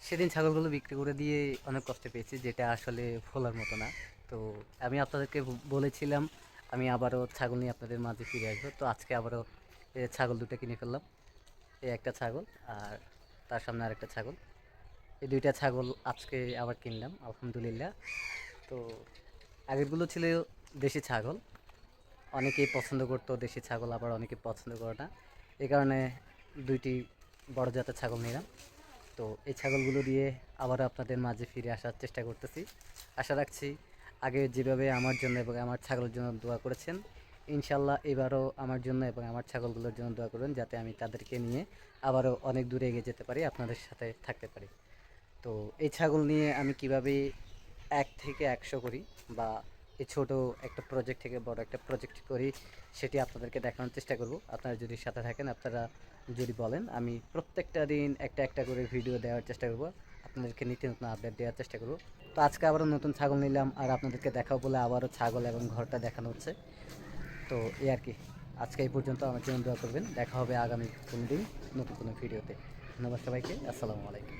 সেদিন ছাগলগুলো বিক্রি করে দিয়ে অনেক কষ্ট পেয়েছি, যেটা আসলে ভোলার মতো না। তো আমি আপনাদেরকে বলেছিলাম আমি আবারও ছাগল নিয়ে আপনাদের মাঝে ফিরে আসবো। তো আজকে আবারও ছাগল দুটো কিনে ফেললাম। এই একটা ছাগল আর তার সামনে আরেকটা ছাগল। এই দুইটা ছাগল আজকে আবার কিনলাম, আলহামদুলিল্লাহ। তো আগেরগুলো ছিল দেশি ছাগল, অনেকেই পছন্দ করতো দেশি ছাগল, আবার অনেকে পছন্দ করে না। এই কারণে দুইটি বড় জাতের ছাগল নিলাম। তো এই ছাগলগুলো দিয়ে আবারও আপনাদের মাঝে ফিরে আসার চেষ্টা করতেছি। আশা রাখছি আগে যেভাবে আমার জন্য এবং আমার ছাগলের জন্য দোয়া করেছেন, ইনশাল্লাহ এবারও আমার জন্য এবং আমার ছাগলগুলোর জন্য দোয়া করবেন, যাতে আমি তাদেরকে নিয়ে আবারও অনেক দূরে এগিয়ে যেতে পারি, আপনাদের সাথে থাকতে পারি। তো এই ছাগল নিয়ে আমি কিভাবে 1 থেকে 100 করি, বা এই ছোট একটা প্রজেক্ট থেকে বড় একটা প্রজেক্ট করি, সেটি আপনাদেরকে দেখানোর চেষ্টা করব। আপনারা যদি সাথে থাকেন, আপনারা যদি বলেন, আমি প্রত্যেকটা দিন একটা একটা করে ভিডিও দেওয়ার চেষ্টা করব, আপনাদেরকে নিত্য নতুন আপডেট দেওয়ার চেষ্টা করব। তো আজকে আবারও নতুন ছাগল নিলাম, আর আপনাদেরকে দেখাও বলে আবারও ছাগল এবং ঘরটা দেখানো হচ্ছে। তো এই আর কি, আজকে এই পর্যন্ত। আমার জন্য দোয়া করবেন। দেখা হবে আগামী কোনো দিন নতুন কোনো ভিডিওতে। ধন্যবাদ সবাইকে। আসসালামু আলাইকুম।